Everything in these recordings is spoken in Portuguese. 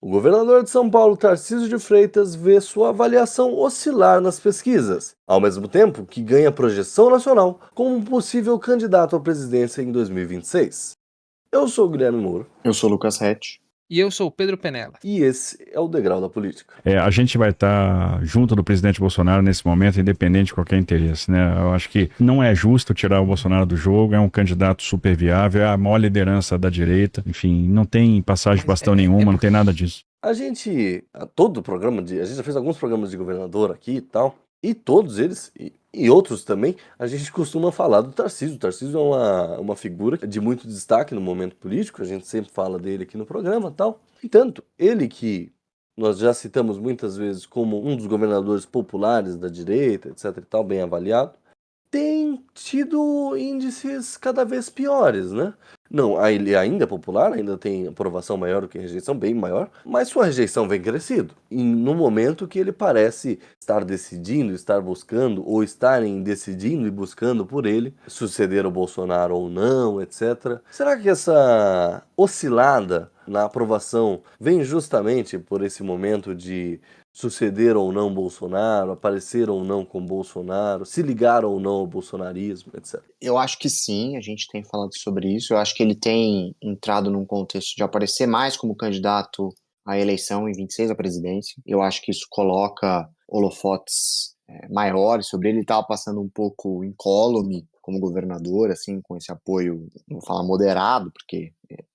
O governador de São Paulo, Tarcísio de Freitas, vê sua avaliação oscilar nas pesquisas, ao mesmo tempo que ganha projeção nacional como um possível candidato à presidência em 2026. Eu sou o Guilherme Moura. Eu sou o Lucas Retti. E eu sou o Pedro Penella. E esse é o Degrau da Política. A gente vai estar junto do presidente Bolsonaro nesse momento, independente de qualquer interesse, né? Eu acho que não é justo tirar o Bolsonaro do jogo, é um candidato super viável, é a maior liderança da direita, enfim, não tem passagem de bastão nenhuma, não tem nada disso. A gente já fez alguns programas de governador aqui e tal, e todos eles, e outros também, a gente costuma falar do Tarcísio. O Tarcísio é uma figura de muito destaque no momento político, a gente sempre fala dele aqui no programa e tal. E tanto, ele que nós já citamos muitas vezes como um dos governadores populares da direita, etc e tal, bem avaliado, tem tido índices cada vez piores, né? Não, ele ainda é popular, ainda tem aprovação maior do que rejeição, bem maior, mas sua rejeição vem crescendo. E no momento que ele parece estar decidindo, estar buscando, ou estarem decidindo e buscando por ele, suceder ao Bolsonaro ou não, etc. Será que essa oscilada na aprovação vem justamente por esse momento de suceder ou não Bolsonaro, aparecer ou não com Bolsonaro, se ligar ou não ao bolsonarismo, etc. Eu acho que sim, a gente tem falado sobre isso. Eu acho que ele tem entrado num contexto de aparecer mais como candidato à eleição em 26, à presidência. Eu acho que isso coloca holofotes maiores sobre ele. Ele estava passando um pouco incólume como governador, assim, com esse apoio, não vou falar moderado, porque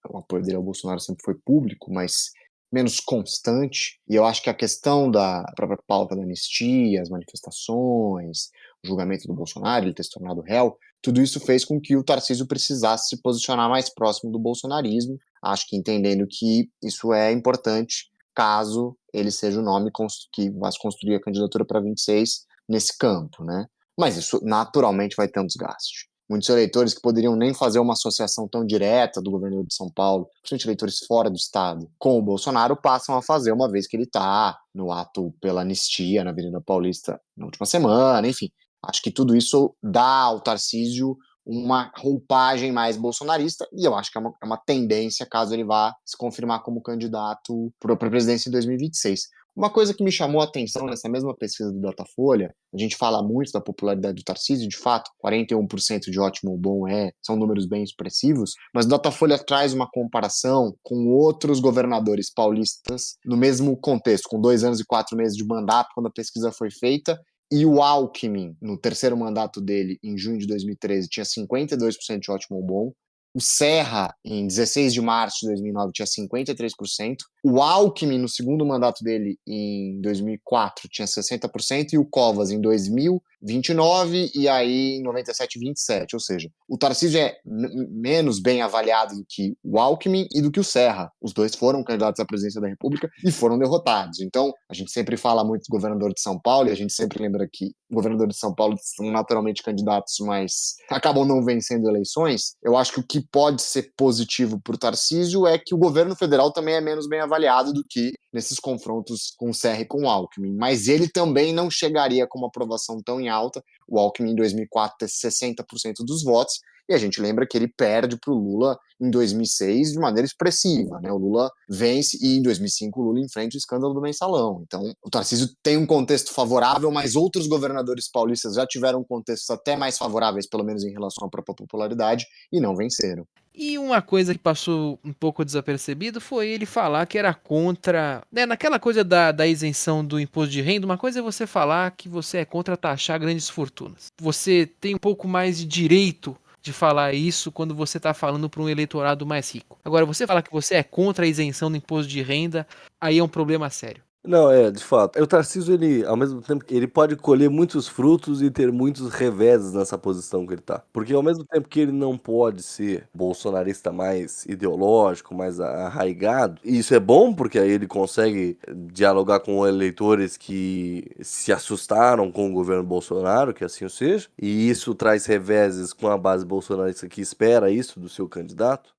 o apoio dele ao Bolsonaro sempre foi público, mas menos constante, e eu acho que a questão da própria pauta da anistia, as manifestações, o julgamento do Bolsonaro, ele ter se tornado réu, tudo isso fez com que o Tarcísio precisasse se posicionar mais próximo do bolsonarismo, acho que entendendo que isso é importante caso ele seja o nome que vai construir a candidatura para 26 nesse campo, né? Mas isso naturalmente vai ter um desgaste. Muitos eleitores que poderiam nem fazer uma associação tão direta do governador de São Paulo, principalmente eleitores fora do estado, com o Bolsonaro, passam a fazer uma vez que ele está no ato pela anistia na Avenida Paulista na última semana, enfim. Acho que tudo isso dá ao Tarcísio uma roupagem mais bolsonarista, e eu acho que é uma tendência caso ele vá se confirmar como candidato para a presidência em 2026. Uma coisa que me chamou a atenção nessa mesma pesquisa do Datafolha, a gente fala muito da popularidade do Tarcísio, de fato, 41% de ótimo ou bom são números bem expressivos, mas o Datafolha traz uma comparação com outros governadores paulistas no mesmo contexto, com 2 anos e 4 meses de mandato, quando a pesquisa foi feita, e o Alckmin, no terceiro mandato dele, em junho de 2013, tinha 52% de ótimo ou bom. O Serra, em 16 de março de 2009, tinha 53%. O Alckmin, no segundo mandato dele, em 2004, tinha 60%. E o Covas, em 2029, e aí em 97, 27%. Ou seja, o Tarcísio é menos bem avaliado do que o Alckmin e do que o Serra. Os dois foram candidatos à presidência da República e foram derrotados. Então, a gente sempre fala muito do governador de São Paulo, e a gente sempre lembra que o governador de São Paulo são naturalmente candidatos, mas acabam não vencendo eleições. Eu acho que o que pode ser positivo para o Tarcísio é que o governo federal também é menos bem avaliado do que nesses confrontos com o Serra e com o Alckmin, mas ele também não chegaria com uma aprovação tão em alta. O Alckmin em 2004 teve 60% dos votos, e a gente lembra que ele perde para o Lula em 2006 de maneira expressiva, né? O Lula vence e em 2005 o Lula enfrenta o escândalo do mensalão. Então, o Tarcísio tem um contexto favorável, mas outros governadores paulistas já tiveram contextos até mais favoráveis, pelo menos em relação à própria popularidade, e não venceram. E uma coisa que passou um pouco desapercebido foi ele falar que era contra, né, naquela coisa da isenção do imposto de renda. Uma coisa é você falar que você é contra taxar grandes fortunas. Você tem um pouco mais de direito de falar isso quando você está falando para um eleitorado mais rico. Agora, você falar que você é contra a isenção do imposto de renda, aí é um problema sério. Não, de fato. O Tarcísio, ele, ao mesmo tempo, ele pode colher muitos frutos e ter muitos reveses nessa posição que ele tá. Porque ao mesmo tempo que ele não pode ser bolsonarista mais ideológico, mais arraigado, e isso é bom porque aí ele consegue dialogar com eleitores que se assustaram com o governo Bolsonaro, que assim o seja, e isso traz reveses com a base bolsonarista que espera isso do seu candidato.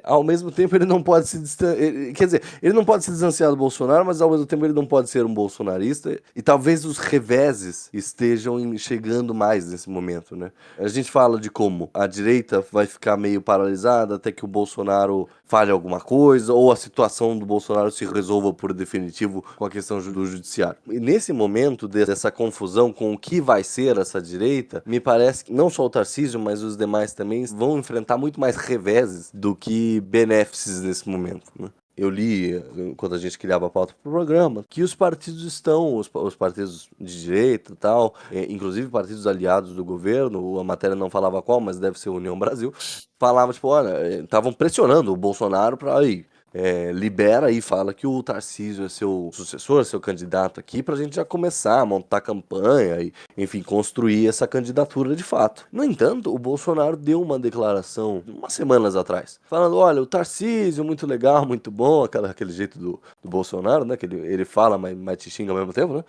Ao mesmo tempo ele não pode se ele não pode se distanciar do Bolsonaro, mas ao mesmo tempo ele não pode ser um bolsonarista, e talvez os reveses estejam chegando mais nesse momento, né? A gente fala de como a direita vai ficar meio paralisada até que o Bolsonaro falhe alguma coisa, ou a situação do Bolsonaro se resolva por definitivo com a questão do judiciário. E nesse momento dessa confusão com o que vai ser essa direita, me parece que não só o Tarcísio, mas os demais também vão enfrentar muito mais reveses do que benefícios nesse momento, né? Eu li, quando a gente criava a pauta pro programa, que os partidos os partidos de direita e tal, inclusive partidos aliados do governo, a matéria não falava qual, mas deve ser União Brasil, falava, tipo, olha, estavam pressionando o Bolsonaro para aí, libera e fala que o Tarcísio é seu sucessor, seu candidato aqui, pra gente já começar a montar campanha e, enfim, construir essa candidatura de fato. No entanto, o Bolsonaro deu uma declaração umas semanas atrás, falando, olha, o Tarcísio, muito legal, muito bom, aquele jeito do Bolsonaro, né, que ele fala, mas te xinga ao mesmo tempo, né,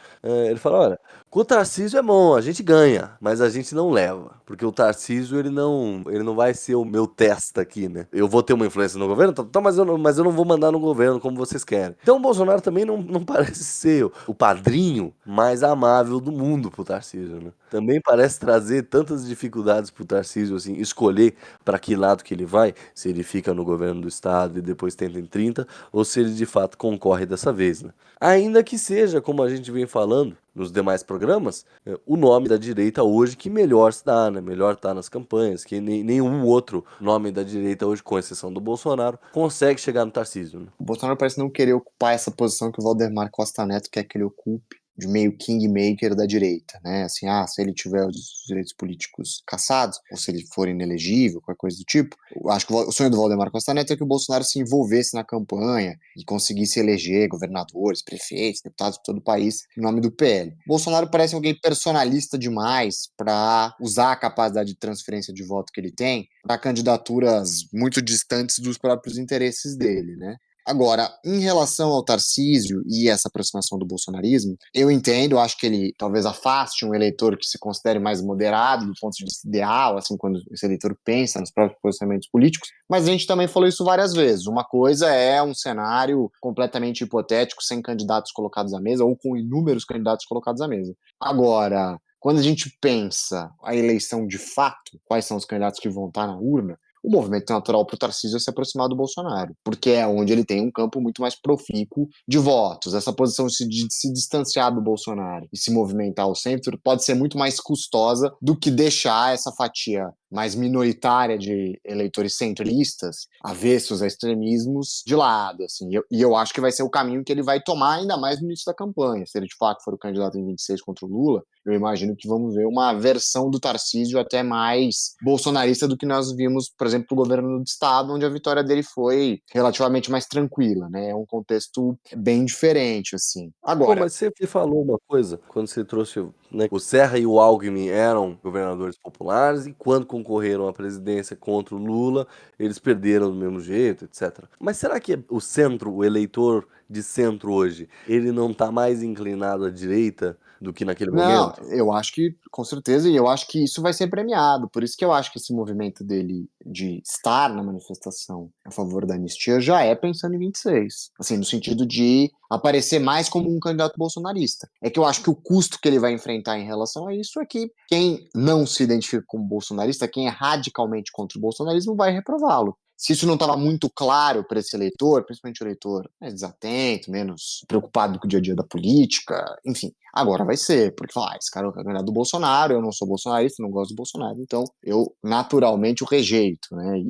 ele fala, olha, com o Tarcísio é bom, a gente ganha, mas a gente não leva, porque o Tarcísio, ele não vai ser o meu testa aqui, né, eu vou ter uma influência no governo, tá, mas eu não vou mandar no governo como vocês querem. Então o Bolsonaro também não parece ser o padrinho mais amável do mundo pro Tarcísio, né? Também parece trazer tantas dificuldades pro Tarcísio, assim, escolher para que lado que ele vai, se ele fica no governo do estado e depois tenta em 30, ou se ele de fato concorre dessa vez, né? Ainda que seja, como a gente vem falando nos demais programas, o nome da direita hoje que melhor se dá, né? Melhor tá nas campanhas, que nenhum outro nome da direita hoje, com exceção do Bolsonaro, consegue chegar no Tarcísio, né? O Bolsonaro parece não querer ocupar essa posição que o Valdemar Costa Neto quer que ele ocupe, de meio kingmaker da direita, né? Assim, se ele tiver os direitos políticos cassados, ou se ele for inelegível, qualquer coisa do tipo, eu acho que o sonho do Valdemar Costa Neto é que o Bolsonaro se envolvesse na campanha e conseguisse eleger governadores, prefeitos, deputados de todo o país em nome do PL. O Bolsonaro parece alguém personalista demais para usar a capacidade de transferência de voto que ele tem para candidaturas muito distantes dos próprios interesses dele, né? Agora, em relação ao Tarcísio e essa aproximação do bolsonarismo, eu entendo, acho que ele talvez afaste um eleitor que se considere mais moderado do ponto de vista ideal, assim, quando esse eleitor pensa nos próprios posicionamentos políticos, mas a gente também falou isso várias vezes. Uma coisa é um cenário completamente hipotético, sem candidatos colocados à mesa, ou com inúmeros candidatos colocados à mesa. Agora, quando a gente pensa a eleição de fato, quais são os candidatos que vão estar na urna, o movimento natural para o Tarcísio é se aproximar do Bolsonaro, porque é onde ele tem um campo muito mais profícuo de votos. Essa posição de se distanciar do Bolsonaro e se movimentar ao centro pode ser muito mais custosa do que deixar essa fatia mais minoritária de eleitores centristas, avessos a extremismos, de lado, assim. E eu acho que vai ser o caminho que ele vai tomar, ainda mais no início da campanha. Se ele de fato for o candidato em 26 contra o Lula, eu imagino que vamos ver uma versão do Tarcísio até mais bolsonarista do que nós vimos, por exemplo, no governo do estado, onde a vitória dele foi relativamente mais tranquila, né? É um contexto bem diferente, assim. Agora, mas você falou uma coisa, quando você trouxe, né, o Serra e o Alckmin eram governadores populares, e quando concorreram à presidência contra o Lula, eles perderam do mesmo jeito, etc. Mas será que o centro, o eleitor de centro hoje, ele não está mais inclinado à direita do que naquele não, momento? eu acho que, com certeza, e eu acho que isso vai ser premiado. Por isso que eu acho que esse movimento dele de estar na manifestação a favor da anistia já é pensando em 26. Assim, no sentido de aparecer mais como um candidato bolsonarista. É que eu acho que o custo que ele vai enfrentar em relação a isso é que quem não se identifica como bolsonarista, quem é radicalmente contra o bolsonarismo, vai reprová-lo. Se isso não estava muito claro para esse eleitor, principalmente o eleitor mais desatento, menos preocupado com o dia a dia da política, enfim, agora vai ser, porque fala, esse cara é o candidato do Bolsonaro, eu não sou bolsonarista, não gosto do Bolsonaro, então eu naturalmente o rejeito, né?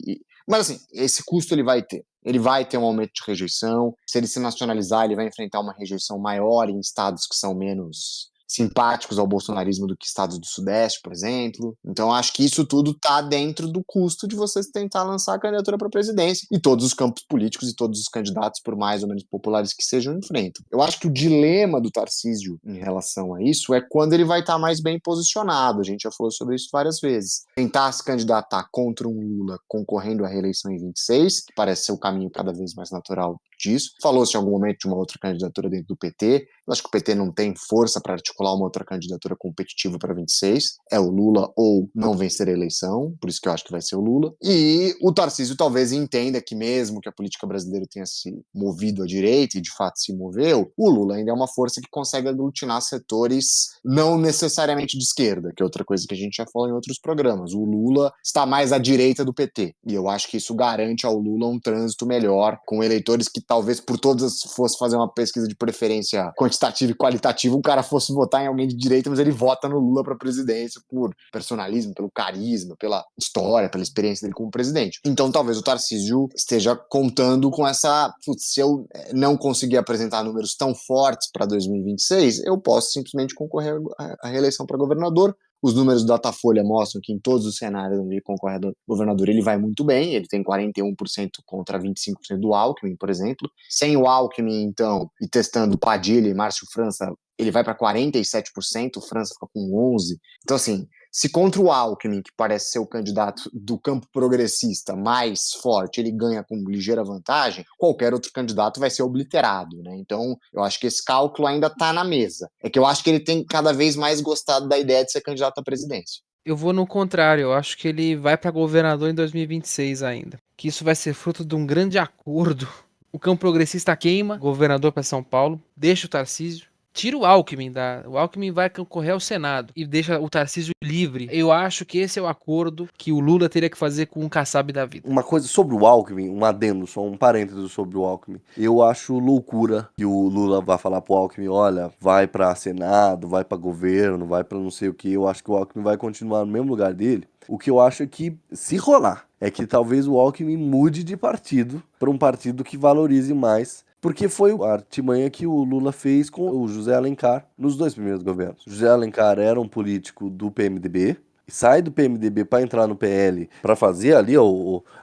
Mas assim, esse custo ele vai ter. Ele vai ter um aumento de rejeição. Se ele se nacionalizar, ele vai enfrentar uma rejeição maior em estados que são menos simpáticos ao bolsonarismo do que estados do Sudeste, por exemplo. Então, acho que isso tudo está dentro do custo de você tentar lançar a candidatura para a presidência. E todos os campos políticos e todos os candidatos, por mais ou menos populares que sejam, enfrentam. Eu acho que o dilema do Tarcísio em relação a isso é quando ele vai estar mais bem posicionado. A gente já falou sobre isso várias vezes. Tentar se candidatar contra um Lula concorrendo à reeleição em 26, que parece ser o caminho cada vez mais natural disso. Falou-se em algum momento de uma outra candidatura dentro do PT. Eu acho que o PT não tem força para articular uma outra candidatura competitiva para 26. É o Lula ou não vencer a eleição, por isso que eu acho que vai ser o Lula. E o Tarcísio talvez entenda que mesmo que a política brasileira tenha se movido à direita, e de fato se moveu, o Lula ainda é uma força que consegue aglutinar setores não necessariamente de esquerda, que é outra coisa que a gente já falou em outros programas. O Lula está mais à direita do PT, e eu acho que isso garante ao Lula um trânsito melhor, com eleitores que talvez por todas fosse fazer uma pesquisa de preferência quantitativa e qualitativa, o cara fosse votar em alguém de direita, mas ele vota no Lula para presidência por personalismo, pelo carisma, pela história, pela experiência dele como presidente. Então talvez o Tarcísio esteja contando com essa, se eu não conseguir apresentar números tão fortes para 2026, eu posso simplesmente concorrer à reeleição para governador. Os números do Datafolha mostram que em todos os cenários onde ele concorre a governador, ele vai muito bem, ele tem 41% contra 25% do Alckmin, por exemplo. Sem o Alckmin, então, e testando Padilha e Márcio França, ele vai para 47%, o França fica com 11%. Então, assim, se contra o Alckmin, que parece ser o candidato do campo progressista mais forte, ele ganha com ligeira vantagem, qualquer outro candidato vai ser obliterado, né? Então, eu acho que esse cálculo ainda está na mesa. É que eu acho que ele tem cada vez mais gostado da ideia de ser candidato à presidência. Eu vou no contrário, eu acho que ele vai para governador em 2026 ainda. Que isso vai ser fruto de um grande acordo. O campo progressista queima, governador para São Paulo, deixa o Tarcísio, tira o Alckmin, o Alckmin vai concorrer ao Senado e deixa o Tarcísio livre. Eu acho que esse é o acordo que o Lula teria que fazer com o Kassab da vida. Uma coisa sobre o Alckmin, um adendo, só um parênteses sobre o Alckmin. Eu acho loucura que o Lula vá falar pro Alckmin, olha, vai pra Senado, vai pra governo, vai pra não sei o que. Eu acho que o Alckmin vai continuar no mesmo lugar dele. O que eu acho é que, se rolar, é que talvez o Alckmin mude de partido para um partido que valorize mais, porque foi a artimanha que o Lula fez com o José Alencar nos 2 primeiros governos. José Alencar era um político do PMDB, e sai do PMDB para entrar no PL, para fazer ali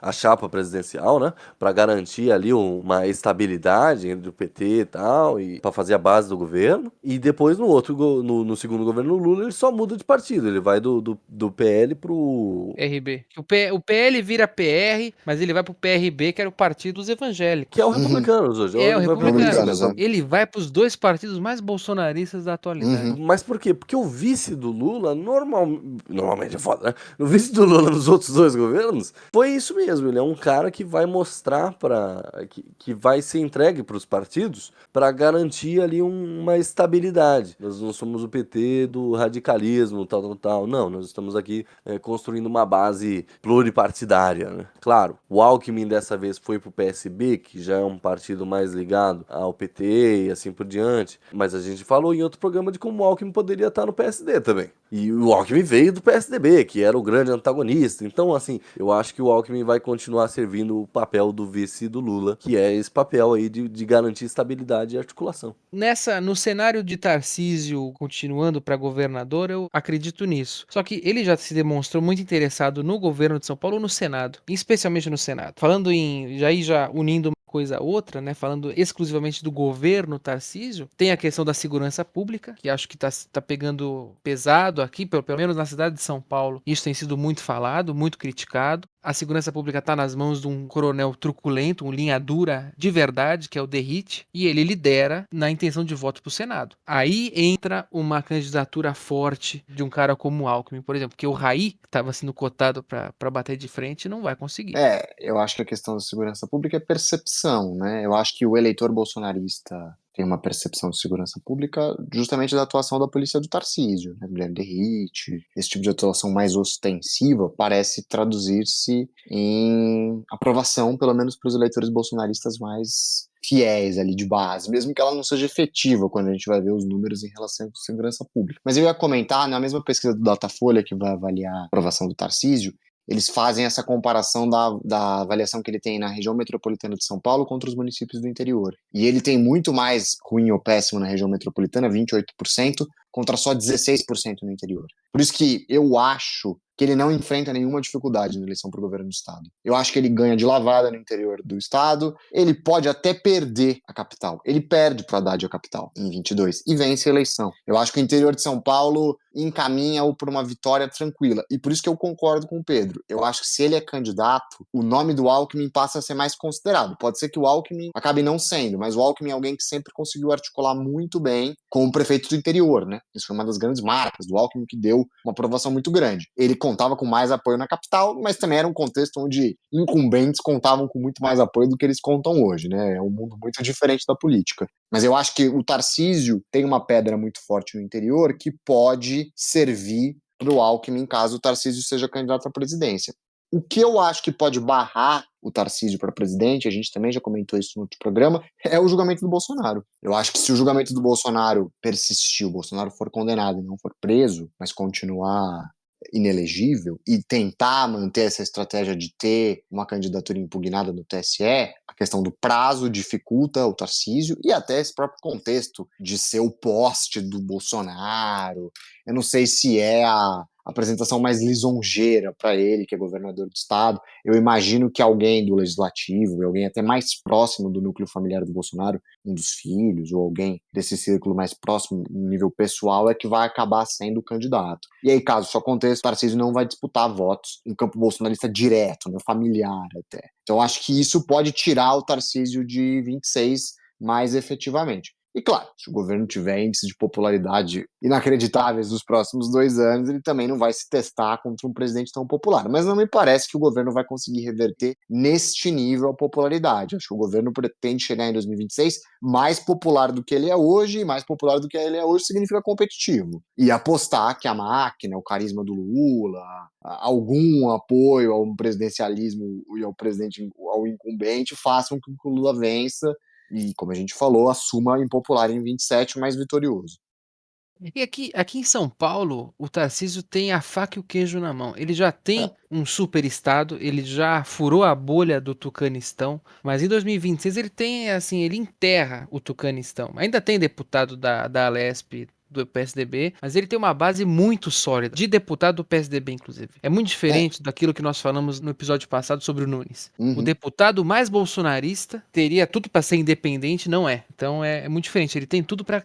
a chapa presidencial, né? Para garantir ali uma estabilidade entre o PT e tal, e para fazer a base do governo. E depois no segundo governo Lula, ele só muda de partido, ele vai do PL pro RB. O PL vira PR, mas ele vai pro PRB, que era o Partido dos Evangélicos. que é o Republicanos hoje. É, o Republicanos. Republicanos, Ele vai pros 2 partidos mais bolsonaristas da atualidade. Mas por quê? Porque o vice do Lula, normalmente é foda, né? O vice do Lula nos outros 2 governos, foi isso mesmo. Ele é um cara que vai mostrar que vai ser entregue para os partidos para garantir ali uma estabilidade. Nós não somos o PT do radicalismo, tal. Não, nós estamos aqui construindo uma base pluripartidária, né? Claro, o Alckmin dessa vez foi pro PSB, que já é um partido mais ligado ao PT e assim por diante. Mas a gente falou em outro programa de como o Alckmin poderia estar no PSD também. E o Alckmin veio do PSDB, que era o grande antagonista. Então, assim, eu acho que o Alckmin vai continuar servindo o papel do vice do Lula, que é esse papel aí de garantir estabilidade e articulação. No cenário de Tarcísio continuando para governador, eu acredito nisso. Só que ele já se demonstrou muito interessado no governo de São Paulo, no Senado, especialmente no Senado. Falando já unindo uma coisa a outra, né? Falando exclusivamente do governo Tarcísio, tem a questão da segurança pública, que acho que tá pegando pesado aqui, pelo menos na cidade de São Paulo. Isso tem sido muito falado, muito criticado. A segurança pública está nas mãos de um coronel truculento, um linha dura de verdade, que é o Derrite, e ele lidera na intenção de voto para o Senado. Aí entra uma candidatura forte de um cara como o Alckmin, por exemplo, porque o Raí, que estava sendo cotado para bater de frente, não vai conseguir. Eu acho que a questão da segurança pública é percepção, né? Eu acho que o eleitor bolsonarista tem uma percepção de segurança pública justamente da atuação da polícia do Tarcísio, né? Guilherme Derrite, esse tipo de atuação mais ostensiva parece traduzir-se em aprovação, pelo menos para os eleitores bolsonaristas mais fiéis ali de base, mesmo que ela não seja efetiva quando a gente vai ver os números em relação à segurança pública. Mas eu ia comentar, na mesma pesquisa do Datafolha, que vai avaliar a aprovação do Tarcísio, eles fazem essa comparação da avaliação que ele tem na região metropolitana de São Paulo contra os municípios do interior. E ele tem muito mais ruim ou péssimo na região metropolitana, 28%, contra só 16% no interior. Por isso que eu acho que ele não enfrenta nenhuma dificuldade na eleição para o governo do estado. Eu acho que ele ganha de lavada no interior do estado, ele pode até perder a capital. Ele perde para o Haddad a capital em 22 e vence a eleição. Eu acho que o interior de São Paulo e encaminha-o para uma vitória tranquila. E por isso que eu concordo com o Pedro. Eu acho que se ele é candidato, o nome do Alckmin passa a ser mais considerado. Pode ser que o Alckmin acabe não sendo, mas o Alckmin é alguém que sempre conseguiu articular muito bem com o prefeito do interior, né? Isso foi uma das grandes marcas do Alckmin, que deu uma aprovação muito grande. Ele contava com mais apoio na capital, mas também era um contexto onde incumbentes contavam com muito mais apoio do que eles contam hoje, né? É um mundo muito diferente da política. Mas eu acho que o Tarcísio tem uma pedra muito forte no interior que pode servir para o Alckmin caso o Tarcísio seja candidato à presidência. O que eu acho que pode barrar o Tarcísio para presidente, a gente também já comentou isso no outro programa, é o julgamento do Bolsonaro. Eu acho que se o julgamento do Bolsonaro persistir, o Bolsonaro for condenado e não for preso, mas continuar inelegível e tentar manter essa estratégia de ter uma candidatura impugnada no TSE, a questão do prazo dificulta o Tarcísio e até esse próprio contexto de ser o poste do Bolsonaro. Eu não sei se é a apresentação mais lisonjeira para ele, que é governador do estado. Eu imagino que alguém do legislativo, alguém até mais próximo do núcleo familiar do Bolsonaro, um dos filhos ou alguém desse círculo mais próximo no nível pessoal é que vai acabar sendo o candidato. E aí, caso isso aconteça, o Tarcísio não vai disputar votos em campo bolsonarista direto, né, familiar até. Então acho que isso pode tirar o Tarcísio de 26 mais efetivamente. E claro, se o governo tiver índices de popularidade inacreditáveis nos próximos 2 anos, ele também não vai se testar contra um presidente tão popular. Mas não me parece que o governo vai conseguir reverter neste nível a popularidade. Acho que o governo pretende chegar em 2026 mais popular do que ele é hoje, e mais popular do que ele é hoje significa competitivo. E apostar que a máquina, o carisma do Lula, algum apoio ao presidencialismo e ao presidente, ao incumbente, façam com que o Lula vença e, como a gente falou, assuma impopular em 27, mais vitorioso. E aqui em São Paulo, o Tarcísio tem a faca e o queijo na mão. Ele já tem um super estado, ele já furou a bolha do Tucanistão, mas em 2026 ele tem, assim, ele enterra o Tucanistão. Ainda tem deputado da Alesp, do PSDB, mas ele tem uma base muito sólida, de deputado do PSDB, inclusive. É muito diferente daquilo que nós falamos no episódio passado sobre o Nunes. O deputado mais bolsonarista teria tudo para ser independente, não é. Então é muito diferente. Ele tem tudo para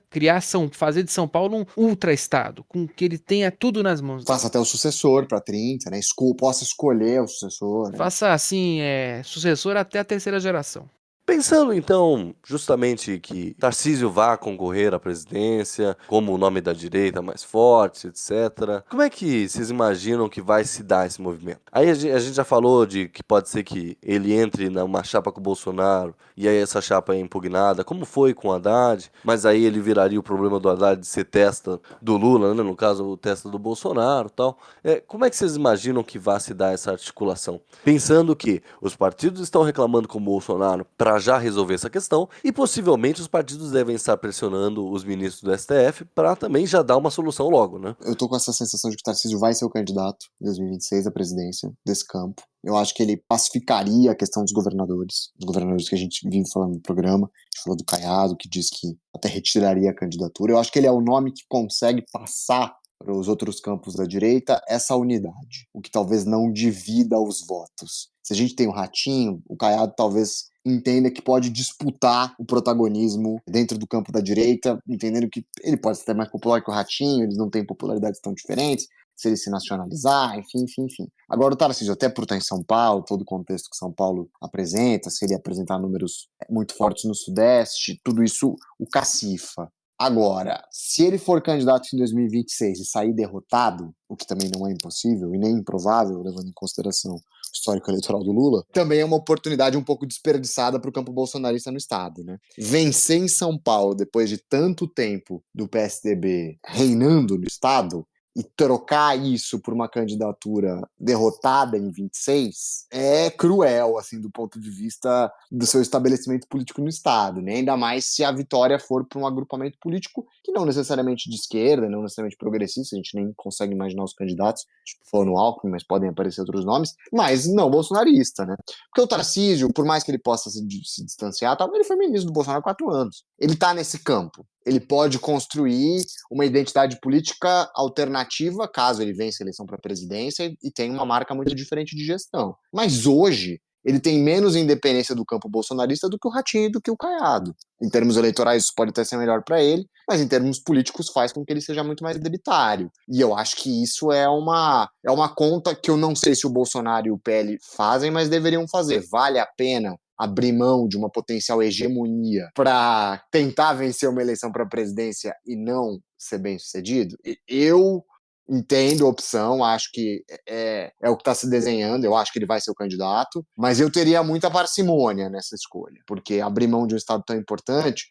fazer de São Paulo um ultra-estado, com que ele tenha tudo nas mãos. Faça até o sucessor para 30, né? Possa escolher o sucessor. Né? Faça, assim, sucessor até a terceira geração. Pensando então justamente que Tarcísio vá concorrer à presidência, como o nome da direita mais forte, etc. Como é que vocês imaginam que vai se dar esse movimento? Aí a gente já falou de que pode ser que ele entre numa chapa com o Bolsonaro e aí essa chapa é impugnada, como foi com o Haddad, mas aí ele viraria o problema do Haddad de ser testa do Lula, né? No caso o testa do Bolsonaro e tal. Como é que vocês imaginam que vai se dar essa articulação? Pensando que os partidos estão reclamando com o Bolsonaro para já resolver essa questão e possivelmente os partidos devem estar pressionando os ministros do STF para também já dar uma solução logo, né? Eu tô com essa sensação de que o Tarcísio vai ser o candidato em 2026 à presidência desse campo. Eu acho que ele pacificaria a questão dos governadores que a gente vive falando no programa. A gente falou do Caiado, que diz que até retiraria a candidatura. Eu acho que ele é o nome que consegue passar para os outros campos da direita essa unidade, o que talvez não divida os votos. Se a gente tem o Ratinho, o Caiado talvez entenda que pode disputar o protagonismo dentro do campo da direita, entendendo que ele pode ser mais popular que o Ratinho, eles não têm popularidades tão diferentes, se ele se nacionalizar, enfim. Agora o Tarcísio, até por estar em São Paulo, todo o contexto que São Paulo apresenta, se ele apresentar números muito fortes no Sudeste, tudo isso o cacifa. Agora, se ele for candidato em 2026 e sair derrotado, o que também não é impossível e nem improvável, levando em consideração o histórico eleitoral do Lula, também é uma oportunidade um pouco desperdiçada para o campo bolsonarista no estado, né? Vencer em São Paulo depois de tanto tempo do PSDB reinando no estado e trocar isso por uma candidatura derrotada em 26 é cruel, assim, do ponto de vista do seu estabelecimento político no Estado, né? Ainda mais se a vitória for para um agrupamento político que não necessariamente de esquerda, não necessariamente progressista, a gente nem consegue imaginar os candidatos, tipo, falando Alckmin, mas podem aparecer outros nomes, mas não bolsonarista, né? Porque o Tarcísio, por mais que ele possa se distanciar, ele foi ministro do Bolsonaro há 4 anos. Ele está nesse campo. Ele pode construir uma identidade política alternativa, caso ele vença a eleição para a presidência e tenha uma marca muito diferente de gestão. Mas hoje, ele tem menos independência do campo bolsonarista do que o Ratinho e do que o Caiado. Em termos eleitorais, isso pode até ser melhor para ele, mas em termos políticos faz com que ele seja muito mais debilitário. E eu acho que isso é uma conta que eu não sei se o Bolsonaro e o PL fazem, mas deveriam fazer. Vale a pena abrir mão de uma potencial hegemonia para tentar vencer uma eleição para a presidência e não ser bem sucedido? Eu entendo a opção, acho que é o que está se desenhando, eu acho que ele vai ser o candidato, mas eu teria muita parcimônia nessa escolha, porque abrir mão de um estado tão importante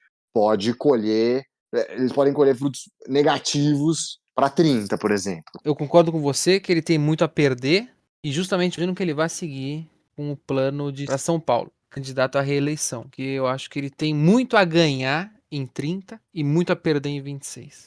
eles podem colher frutos negativos para 30, por exemplo. Eu concordo com você que ele tem muito a perder e justamente vendo que ele vai seguir com o plano de para São Paulo, candidato à reeleição, que eu acho que ele tem muito a ganhar em 30 e muito a perder em 26.